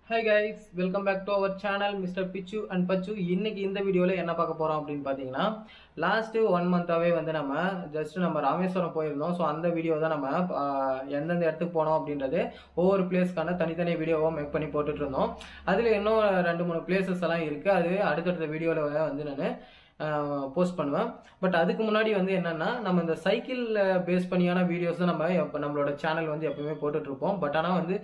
Hi guys, welcome back to our channel Mr. Pichu and Pachu. இன்னைக்கு இந்த வீடியோல என்ன பார்க்க போறோம் அப்படின்னு பாத்தீங்கன்னா லாஸ்ட் 1 மந்தாவே வந்து நம்ம ராமேஸ்வரம் போயிருந்தோம். ஸோ அந்த வீடியோ தான் நம்ம எந்தெந்த இடத்துக்கு போனோம் அப்படின்றது ஒவ்வொரு பிளேஸ்க்கான தனித்தனி வீடியோவை மேக் பண்ணி போட்டுட்டு இருந்தோம். அதுல இன்னும் 2-3 பிளேசஸ் எல்லாம் இருக்கு. அது அடுத்தடுத்த வீடியோல வந்து நான் போஸ்ட் பண்ணுவேன். பட் அதுக்கு முன்னாடி வந்து என்னன்னா நம்ம இந்த சைக்கிள் பேஸ் பண்ணியான வீடியோஸ் தான் நம்மளோட சேனல் வந்து எப்பவுமே போட்டுட்டு இருப்போம். பட் ஆனால் வந்து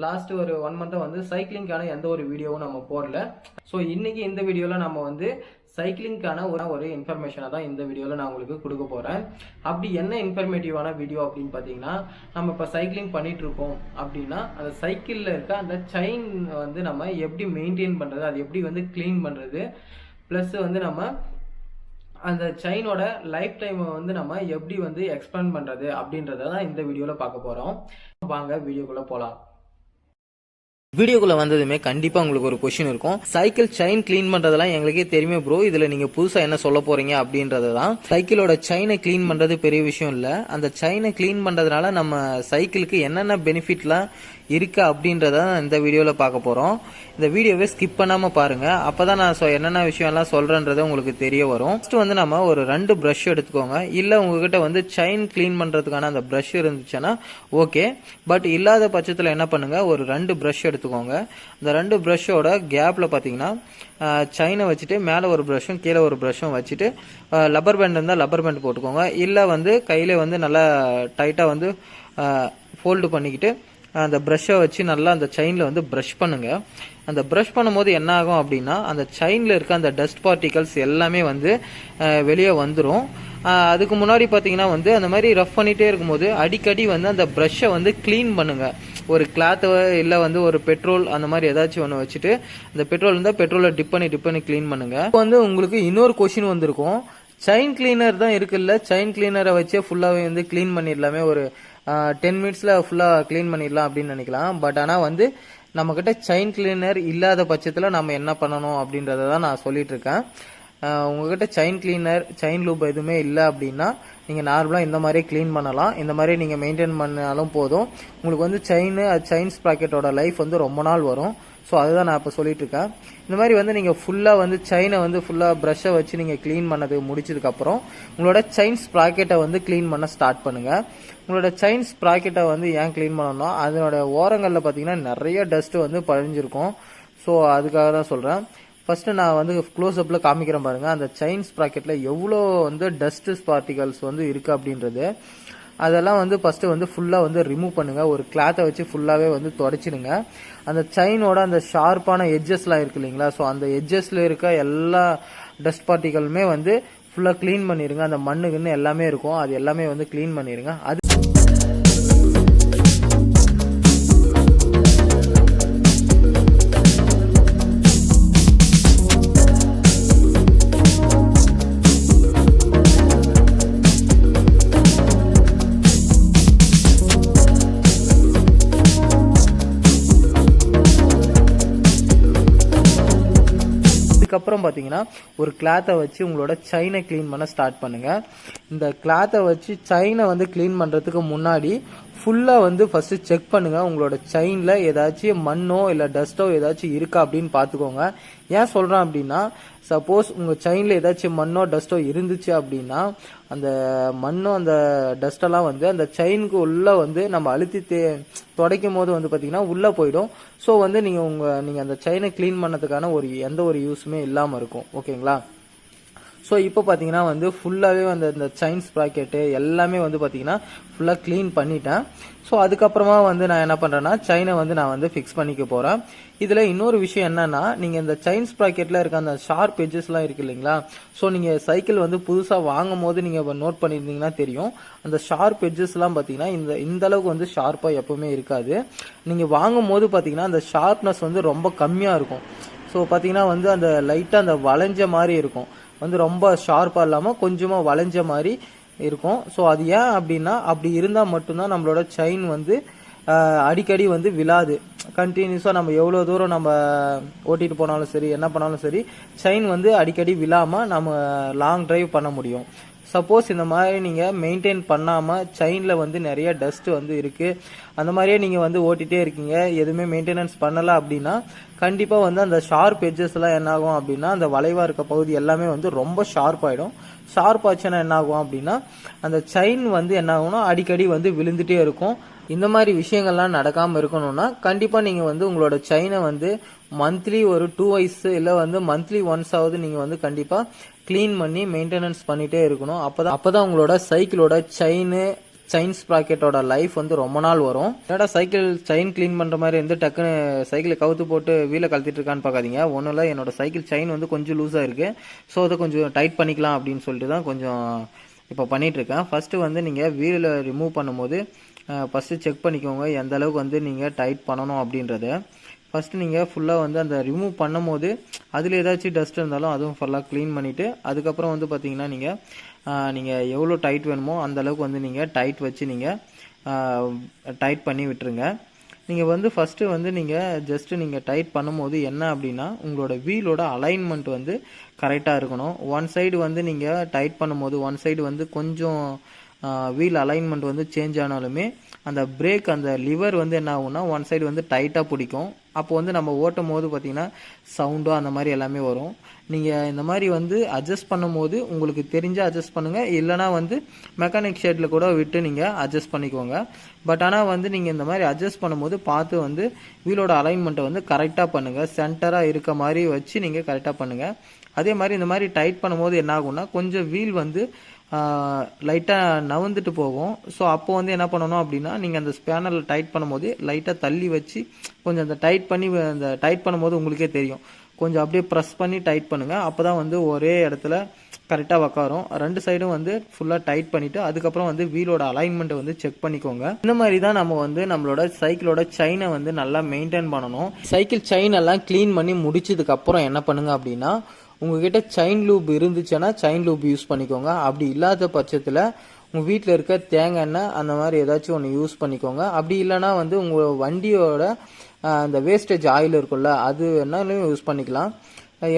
லாஸ்ட் ஒரு 1 மந்த் வந்து சைக்கிளிங்கான எந்த ஒரு வீடியோவும் நம்ம போடல. ஸோ இன்னைக்கு இந்த வீடியோவில் நம்ம வந்து சைக்கிளிங்கான ஒரு இன்ஃபர்மேஷனை தான் இந்த வீடியோவில் நான் உங்களுக்கு கொடுக்க போகிறேன். அப்படி என்ன இன்ஃபர்மேட்டிவான வீடியோ அப்படின்னு பார்த்தீங்கன்னா, நம்ம இப்போ சைக்கிளிங் பண்ணிட்டு இருக்கோம் அப்படின்னா அந்த சைக்கிளில் இருக்க அந்த செயின் வந்து நம்ம எப்படி மெயின்டைன் பண்ணுறது, அது எப்படி வந்து க்ளீன் பண்ணுறது, ப்ளஸ் வந்து நம்ம அந்த செயினோட லைஃப் டைம் வந்து நம்ம எப்படி வந்து எக்ஸ்பேண்ட் பண்ணுறது அப்படின்றத தான் இந்த வீடியோவில் பார்க்க போகிறோம். வாங்க வீடியோக்குள்ளே போகலாம். வீடியோக்குள்ள வந்ததுமே கண்டிப்பா உங்களுக்கு ஒரு கொஸ்டின் இருக்கும். சைக்கிள் செயின் கிளீன் பண்றதெல்லாம் எங்களுக்கே தெரியுமே ப்ரோ, இதுல நீங்க புதுசா என்ன சொல்ல போறீங்க அப்படின்றதுதான். சைக்கிளோட செயினை கிளீன் பண்றது பெரிய விஷயம் இல்ல, அந்த செயினை கிளீன் பண்றதுனால நம்ம சைக்கிளுக்கு என்னென்ன பெனிஃபிட்லாம் இருக்கு அப்படின்றத இந்த வீடியோல பார்க்க போறோம். இந்த வீடியோவை ஸ்கிப் பண்ணாம பாருங்க, அப்பதான் நான் என்னென்ன விஷயம் எல்லாம் சொல்றேன்றது உங்களுக்கு தெரிய வரும். ஃபர்ஸ்ட் வந்து நம்ம ஒரு 2 பிரஷ் எடுத்துக்கோங்க. இல்ல உங்ககிட்ட வந்து செயின் கிளீன் பண்றதுக்கான அந்த பிரஷ் இருந்துச்சுன்னா ஓகே. பட் இல்லாத பட்சத்துல என்ன பண்ணுங்க, ஒரு 2 பிரஷ் எடுத்துக்கோங்க. இந்த 2 பிரஷோட கேப்ல பாத்தீங்கன்னா செயினை வச்சுட்டு மேலே ஒரு ப்ரஷும் கீழே ஒரு ப்ரஷும் வச்சுட்டு லப்பர் பேண்ட் இருந்தால் லப்பர் பேண்ட் போட்டுக்கோங்க. இல்லை வந்து கையில் வந்து நல்லா டைட்டாக வந்து ஃபோல்டு பண்ணிக்கிட்டு அந்த ப்ரஷ்ஷை வச்சு நல்லா அந்த செயினில் வந்து ப்ரஷ் பண்ணுங்க. அந்த ப்ரஷ் பண்ணும்போது என்ன ஆகும் அப்படின்னா, அந்த செயினில் இருக்க அந்த டஸ்ட் பார்ட்டிகல்ஸ் எல்லாமே வந்து வெளியே வந்துடும். அதுக்கு முன்னாடி பார்த்தீங்கன்னா வந்து அந்த மாதிரி ரஃப் பண்ணிகிட்டே இருக்கும்போது அடிக்கடி வந்து அந்த ப்ரஷ்ஷை வந்து க்ளீன் பண்ணுங்க. ஒரு கிளாத்தை இல்லை வந்து ஒரு பெட்ரோல் அந்த மாதிரி ஏதாச்சும் ஒன்று வச்சுட்டு அந்த பெட்ரோல் இருந்தால் பெட்ரோலை டிப் பண்ணி க்ளீன் பண்ணுங்க. இப்போ வந்து உங்களுக்கு இன்னொரு கொஷின் வந்திருக்கும், செயின் கிளீனர் தான் இருக்குல்ல, செயின் கிளீனரை வச்சே ஃபுல்லாகவே வந்து க்ளீன் பண்ணிடலாமே, ஒரு 10 மினிட்ஸில் ஃபுல்லாக க்ளீன் பண்ணிடலாம் அப்படின்னு நினைக்கலாம். பட் ஆனால் வந்து நம்மக்கிட்ட செயின் கிளீனர் இல்லாத பட்சத்தில் நம்ம என்ன பண்ணணும் அப்படின்றத தான் நான் சொல்லிட்டு இருக்கேன். உங்ககிட்ட செயின் கிளீனர் செயின் லூப் எதுவுமே இல்லை அப்படின்னா நீங்கள் நார்மலாக இந்த மாதிரி க்ளீன் பண்ணலாம். இந்த மாதிரி நீங்கள் மெயின்டைன் பண்ணாலும் போதும். உங்களுக்கு வந்து செயின் ஸ்ப்ராக்கெட்டோட லைஃப் வந்து ரொம்ப நாள் வரும். ஸோ அதுதான் நான் இப்போ சொல்லிட்டு இருக்கேன். இந்த மாதிரி வந்து நீங்கள் ஃபுல்லாக வந்து செயினை வந்து ஃபுல்லாக ப்ரஷ்ஷை வச்சு நீங்கள் க்ளீன் பண்ணது முடிச்சதுக்கப்புறம் உங்களோட செயின் ஸ்ப்ராக்கெட்டை வந்து க்ளீன் பண்ண ஸ்டார்ட் பண்ணுங்கள். உங்களோட செயின் ஸ்ப்ராக்கெட்டை வந்து ஏன் க்ளீன் பண்ணணும்னா, அதனோட ஓரங்களில் பார்த்தீங்கன்னா நிறைய டஸ்ட்டு வந்து பதிஞ்சிருக்கும். ஸோ அதுக்காக தான் சொல்கிறேன். ஃபர்ஸ்ட் நான் வந்து க்ளோஸ் அப்ல காமிக்கிறேன் பாருங்க, அந்த செயின் ஸ்ப்ராக்கெட்ல எவ்வளோ வந்து டஸ்ட் பார்ட்டிகல்ஸ் வந்து இருக்கு அப்படின்றது. அதெல்லாம் வந்து ஃபர்ஸ்ட் வந்து ஃபுல்லா வந்து ரிமூவ் பண்ணுங்க. ஒரு கிளாத்தை வச்சு ஃபுல்லாவே வந்து தொடச்சிடுங்க. அந்த செயினோட அந்த ஷார்ப்பான எட்ஜஸ்லாம் இருக்கு இல்லைங்களா, ஸோ அந்த எட்ஜஸ்ல இருக்க எல்லா டஸ்ட் பார்ட்டிகளுமே வந்து ஃபுல்லா கிளீன் பண்ணிருங்க. அந்த மண்ணுக்குன்னு எல்லாமே இருக்கும், அது எல்லாமே வந்து கிளீன் பண்ணிருங்க. அது அதுக்கப்புறம் பார்த்தீங்கன்னா ஒரு கிளாத்தை வச்சு உங்களோட செயினை க்ளீன் பண்ண ஸ்டார்ட் பண்ணுங்க. இந்த கிளாத்தை வச்சு செயினை வந்து க்ளீன் பண்ணுறதுக்கு முன்னாடி ஃபுல்லாக வந்து ஃபர்ஸ்ட் செக் பண்ணுங்க, உங்களோட செயினில் ஏதாச்சும் மண்ணோ இல்லை டஸ்ட்டோ ஏதாச்சும் இருக்கா அப்படின்னு பார்த்துக்கோங்க. ஏன் சொல்கிறேன் அப்படின்னா, சப்போஸ் உங்கள் செயினில் ஏதாச்சும் மண்ணோ டஸ்ட்டோ இருந்துச்சு அப்படின்னா அந்த மண்ணோ அந்த டஸ்டெல்லாம் வந்து அந்த செயினுக்கு உள்ளே வந்து நம்ம அழுத்தி துடைக்கும் போது வந்து பார்த்தீங்கன்னா உள்ளே போயிடும். ஸோ வந்து நீங்கள் அந்த செயினை க்ளீன் பண்ணதுக்கான எந்த ஒரு யூஸுமே இல்லாமல் இருக்கும். ஓகேங்களா? ஸோ இப்போ பார்த்தீங்கன்னா வந்து ஃபுல்லாகவே வந்து இந்த செயின் ஸ்ப்ராக்கெட்டு எல்லாமே வந்து பார்த்தீங்கன்னா ஃபுல்லாக க்ளீன் பண்ணிட்டேன். ஸோ அதுக்கப்புறமா வந்து நான் என்ன பண்ணுறேன்னா செயினை வந்து நான் வந்து ஃபிக்ஸ் பண்ணிக்க போகிறேன். இதில் இன்னொரு விஷயம் என்னன்னா, நீங்கள் இந்த செயின் ஸ்ப்ராக்கெட்டில் இருக்க அந்த ஷார்ப் எட்ஜஸ்லாம் இருக்கு இல்லைங்களா, ஸோ நீங்கள் சைக்கிள் வந்து புதுசாக வாங்கும் போது நீங்கள் நோட் பண்ணியிருந்தீங்கன்னா தெரியும், அந்த ஷார்ப் எட்ஜஸ்லாம் பார்த்தீங்கன்னா இந்த அளவுக்கு வந்து ஷார்ப்பாக எப்பவுமே இருக்காது. நீங்கள் வாங்கும் போது பார்த்தீங்கன்னா அந்த ஷார்ப்னஸ் வந்து ரொம்ப கம்மியாக இருக்கும். ஸோ பார்த்தீங்கன்னா வந்து அந்த லைட்டாக அந்த வளைஞ்ச மாதிரி இருக்கும், வந்து ரொம்ப ஷார்ப்பாக இல்லாமல் கொஞ்சமாக வளைஞ்ச மாதிரி இருக்கும். ஸோ அது ஏன் அப்படின்னா, அப்படி இருந்தால் மட்டும்தான் நம்மளோட செயின் வந்து அடிக்கடி வந்து விழாது. கண்டினியூஸாக நம்ம எவ்வளோ தூரம் நம்ம ஓட்டிட்டு போனாலும் சரி என்ன பண்ணாலும் சரி செயின் வந்து அடிக்கடி விழாமல் நம்ம லாங் டிரைவ் பண்ண முடியும். சப்போஸ் இந்த மாதிரி நீங்கள் மெயின்டைன் பண்ணாமல் செயினில் வந்து நிறைய டஸ்ட் வந்து இருக்குது, அந்த மாதிரியே நீங்கள் வந்து ஓட்டிகிட்டே இருக்கீங்க, எதுவுமே மெயின்டெனன்ஸ் பண்ணலை அப்படின்னா கண்டிப்பாக வந்து அந்த ஷார்ப் எட்ஜஸ்லாம் என்ன ஆகும் அப்படின்னா அந்த வளைவாக இருக்க பகுதி எல்லாமே வந்து ரொம்ப ஷார்ப் ஆகிடும். ஷார்ப் ஆச்சுன்னா என்ன ஆகும் அப்படின்னா அந்த செயின் வந்து என்ன ஆகும்னா அடிக்கடி வந்து விழுந்துட்டே இருக்கும். இந்த மாதிரி விஷயங்கள்லாம் நடக்காமல் இருக்கணும்னா கண்டிப்பாக நீங்கள் வந்து உங்களோட செயினை வந்து மந்த்லி ஒரு 2 வைஸ் இல்லை வந்து மந்த்லி ஒன்ஸ் ஆகுது நீங்கள் வந்து கண்டிப்பாக க்ளீன் பண்ணி மெயின்டெனன்ஸ் பண்ணிகிட்டே இருக்கணும். அப்போதான் உங்களோட சைக்கிளோட செயின் ஸ்ப்ராக்கெட்டோட லைஃப் வந்து ரொம்ப நாள் வரும். என்னடா சைக்கிள் செயின் க்ளீன் பண்ணுற மாதிரி வந்து டக்குன்னு சைக்கிளை கவுத்து போட்டு வீலை கழட்டிட்டு இருக்கான்னு பார்க்காதீங்க. ஒன்றும் இல்லை, என்னோட சைக்கிள் செயின் வந்து கொஞ்சம் லூஸாக இருக்குது, ஸோ அதை கொஞ்சம் டைட் பண்ணிக்கலாம் அப்படின்னு சொல்லிட்டு தான் கொஞ்சம் இப்போ பண்ணிகிட்ருக்கேன். ஃபஸ்ட்டு வந்து நீங்கள் வீலில் ரிமூவ் பண்ணும்போது ஃபஸ்ட்டு செக் பண்ணிக்கோங்க எந்த அளவுக்கு வந்து நீங்கள் டைட் பண்ணணும் அப்படின்றத. ஃபஸ்ட்டு நீங்கள் ஃபுல்லாக வந்து அந்த ரிமூவ் பண்ணும் போது அதில் ஏதாச்சும் டஸ்ட் இருந்தாலும் அதுவும் ஃபுல்லாக க்ளீன் பண்ணிவிட்டு அதுக்கப்புறம் வந்து பார்த்தீங்கன்னா நீங்கள் எவ்வளோ டைட் வேணுமோ அந்த அளவுக்கு வந்து நீங்கள் டைட் வச்சு நீங்கள் டைட் பண்ணி விட்டுருங்க. நீங்கள் வந்து ஃபஸ்ட்டு வந்து நீங்கள் டைட் பண்ணும்போது என்ன அப்படின்னா உங்களோட வீலோட அலைன்மெண்ட் வந்து கரெக்டாக இருக்கணும். ஒன் சைடு வந்து நீங்கள் டைட் பண்ணும்போது ஒன் சைடு வந்து கொஞ்சம் வீல் அலைன்மெண்ட் வந்து சேஞ்ச் ஆனாலுமே அந்த பிரேக் அந்த லிவர் வந்து என்ன ஆகும்னா ஒன் சைடு வந்து டைட்டாக பிடிக்கும். அப்போ வந்து நம்ம ஓட்டும் போது பார்த்தீங்கன்னா சவுண்டோ அந்த மாதிரி எல்லாமே வரும். நீங்கள் இந்த மாதிரி வந்து அட்ஜஸ்ட் பண்ணும் போது உங்களுக்கு தெரிஞ்சால் அட்ஜஸ்ட் பண்ணுங்கள், இல்லைனா வந்து மெக்கானிக் ஷெட்டில் கூட விட்டு நீங்கள் அட்ஜஸ்ட் பண்ணிக்கோங்க. பட் ஆனால் வந்து நீங்கள் இந்த மாதிரி அட்ஜஸ்ட் பண்ணும்போது பார்த்து வந்து வீலோட அலைன்மெண்ட்டை வந்து கரெக்டாக பண்ணுங்கள், சென்டராக இருக்க மாதிரி வச்சு நீங்கள் கரெக்டாக பண்ணுங்கள். அதே மாதிரி இந்த மாதிரி டைட் பண்ணும்போது என்ன ஆகும்னா கொஞ்சம் வீல் வந்து லைட்டாக நவுந்துட்டு போகும். ஸோ அப்போ வந்து என்ன பண்ணணும் அப்படின்னா நீங்கள் அந்த ஸ்பேனரில் டைட் பண்ணும்போது லைட்டாக தள்ளி வச்சு கொஞ்சம் அந்த டைட் பண்ணும்போது உங்களுக்கே தெரியும், கொஞ்சம் அப்படியே ப்ரெஸ் பண்ணி டைட் பண்ணுங்கள். அப்போ தான் வந்து ஒரே இடத்துல கரெக்டாக உக்காரும். ரெண்டு சைடும் வந்து ஃபுல்லாக டைட் பண்ணிவிட்டு அதுக்கப்புறம் வந்து வீலோட அலைன்மெண்ட்டை வந்து செக் பண்ணிக்கோங்க. இந்த மாதிரி தான் நம்ம வந்து நம்மளோட சைக்கிளோட செயினை வந்து நல்லா மெயின்டைன் பண்ணணும். சைக்கிள் செயின் எல்லாம் க்ளீன் பண்ணி முடிச்சதுக்கப்புறம் என்ன பண்ணுங்க அப்படின்னா உங்ககிட்ட செயின் லூப் இருந்துச்சுன்னா செயின் லூப் யூஸ் பண்ணிக்கோங்க. அப்படி இல்லாத பட்சத்தில் உங்கள் வீட்டில் இருக்க தேங்காய் எண்ணெய் அந்த மாதிரி ஏதாச்சும் ஒன்று யூஸ் பண்ணிக்கோங்க. அப்படி இல்லைனா வந்து உங்கள் வண்டியோட அந்த வேஸ்டேஜ் ஆயில் இருக்குல்ல அது வேணாலும் யூஸ் பண்ணிக்கலாம்.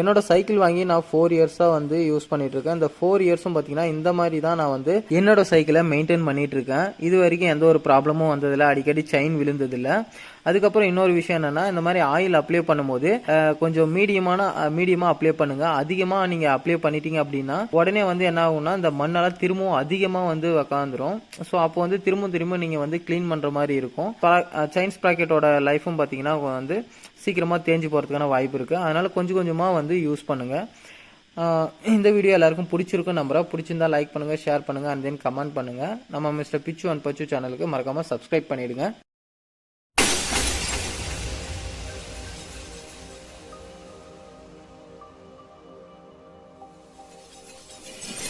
என்னோட சைக்கிள் வாங்கி நான் 4 இயர்ஸாக வந்து யூஸ் பண்ணிட்டு இருக்கேன். இந்த 4 இயர்ஸும் பார்த்தீங்கன்னா இந்த மாதிரி தான் நான் வந்து என்னோட சைக்கிளை மெயின்டைன் பண்ணிட்டு இருக்கேன். இது வரைக்கும் எந்த ஒரு ப்ராப்ளமும் வந்ததில்லை, அடிக்கடி செயின் விழுந்ததில்லை. அதுக்கப்புறம் இன்னொரு விஷயம் என்னன்னா இந்த மாதிரி ஆயில் அப்ளை பண்ணும்போது கொஞ்சம் மீடியமாக அப்ளை பண்ணுங்க. அதிகமாக நீங்கள் அப்ளை பண்ணிட்டீங்க அப்படின்னா உடனே வந்து என்ன ஆகும்னா இந்த மண்ணெல்லாம் திரும்பவும் அதிகமாக வந்து உக்காந்துரும். ஸோ அப்போ வந்து திரும்ப நீங்கள் வந்து க்ளீன் பண்ணுற மாதிரி இருக்கும். செயின் ஸ்ப்ராக்கெட்டோட லைஃபும் பார்த்தீங்கன்னா வந்து சீக்கிரமாக தேஞ்சு போகிறதுக்கான வாய்ப்பு இருக்குது. அதனால் கொஞ்சமாக வந்து யூஸ் பண்ணுங்கள். இந்த வீடியோ எல்லாருக்கும் பிடிச்சிருக்கும் நம்புறேன். பிடிச்சிருந்தா லைக் பண்ணுங்கள், ஷேர் பண்ணுங்கள், அண்ட் தென் கமெண்ட் பண்ணுங்கள். நம்ம மிஸ்டர் பிச்சு அண்ட் பச்சு சேனலுக்கு மறக்காமல் சப்ஸ்கிரைப் பண்ணிவிடுங்க.